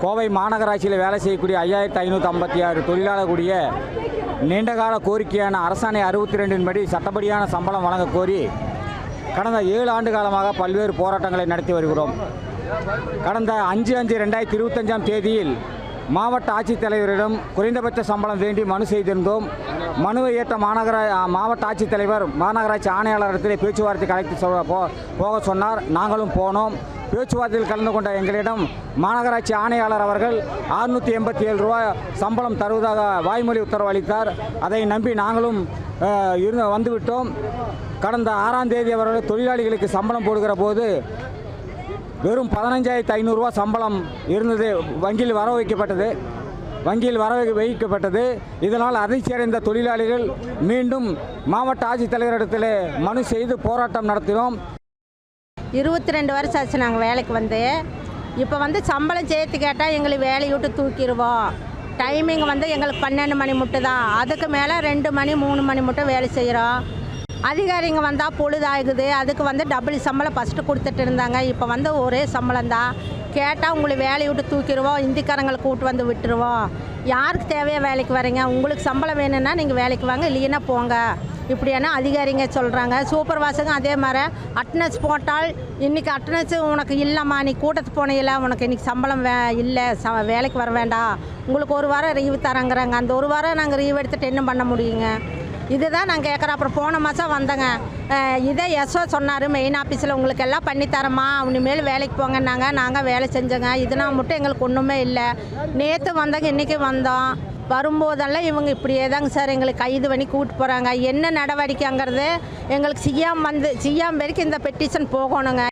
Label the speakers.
Speaker 1: கோவை மாநகராட்சியில் வேலை செய்யக்கூடிய 5556 தொழிலாளர் கூடிய நீண்டகால கோரிக்கையான அரசாணை 62 படி சட்டப்படியான சம்பளம் வழங்க கோரி கடந்த 7 ஆண்டு காலமாக பல்வேறு போராட்டங்களை நடத்தி வருகிறோம். கடந்த 5/5/2025 தேதியில் மாவட்ட ஆட்சித்தலைவரிடம் குறைந்தபட்ச சம்பளம் வேண்டி மனு செய்திருந்தோம். மனுவை ஏற்ற மாவட்ட ஆட்சித்தலைவர் மாநகராட்சி ஆணையாளரிடத்தில் பேச்சுவார்த்தை அழைத்து போக சொன்னார். நாங்களும் போனோம். பேச்சுவார்த்தையில் கலந்து கொண்ட எங்களிடம் மாநகராட்சி ஆணையாளர் அவர்கள் 687 ரூபா சம்பளம் தருவதாக வாய்மொழி உத்தரவு அளித்தார். அதை நம்பி நாங்களும் வந்துவிட்டோம். கடந்த 6ஆம் தேதி அவர்கள் தொழிலாளிகளுக்கு சம்பளம் போடுகிற போது வெறும் 15,500 ரூபா சம்பளம் இருந்தது. வங்கியில் வர வைக்கப்பட்டது. இதனால் அதிர்ச்சியடைந்த தொழிலாளிகள் மீண்டும் மாவட்ட ஆட்சித்தலைவரிடத்தில் மனு செய்து போராட்டம் நடத்தினோம்.
Speaker 2: 22 வருஷம் ஆச்சு நாங்கள் வேலைக்கு வந்து. இப்போ சம்பளம் சேர்த்து கேட்டால் எங்களுக்கு வேலையை விட்டு தூக்கிடுவோம். டைமிங் எங்களுக்கு 12 மணி மட்டும் தான். அதுக்கு மேலே 2 மணி 3 மணி மட்டும் வேலை செய்கிறோம். அதிகாரிங்க வந்தால் பொழுதாகுது. அதுக்கு டபுள் சம்பளம் ஃபஸ்ட்டு கொடுத்துட்டு இருந்தாங்க. இப்போ ஒரே சம்பளம் தான். கேட்டால் உங்களுக்கு வேலையை விட்டு தூக்கிடுவோம், இந்திக்காரங்களை கூப்பிட்டு விட்டுருவோம். யாருக்கு தேவையாக வேலைக்கு வரீங்க? உங்களுக்கு சம்பளம் வேணும்னா நீங்கள் வேலைக்கு வாங்க, இல்லைன்னா போங்க, இப்படியான அதிகாரிங்க சொல்கிறாங்க. சூப்பர்வைசருங்க அதே மாதிரி அட்டனன்ஸ் போட்டால் இன்றைக்கி அட்டனன்ஸு உனக்கு இல்லைம்மா, நீ கூட்டத்துக்கு போனையில உனக்கு இன்றைக்கி சம்பளம் இல்லை, வேலைக்கு வர வேண்டாம், உங்களுக்கு 1 வாரம் லீவு தரங்கிறாங்க. அந்த 1 வாரம் நாங்கள் லீவ் எடுத்துகிட்டு என்ன பண்ண முடியுங்க? இதுதான் நாங்கள் கேட்குறோம். அப்புறம் போன மாதம் வந்தேங்க. இதே எஸ்ஓ சொன்னார், மெயின் ஆஃபீஸில் உங்களுக்கு எல்லாம் பண்ணித்தரமா, இனிமேல் வேலைக்கு போங்கன்னாங்க. நாங்கள் வேலை செஞ்சோங்க. இதுனா மட்டும் எங்களுக்கு ஒன்றுமே இல்லை. நேற்று வந்தாங்க, இன்றைக்கி வந்தோம். வரும்போதெல்லாம் இவங்க இப்படியே தாங்க சார் எங்களுக்கு கைது பண்ணி கூப்பிட்டு போகிறாங்க. என்ன நடவடிக்கைங்கிறது எங்களுக்கு சிஎம் வரைக்கும் இந்த பெட்டிஷன் போகணுங்க.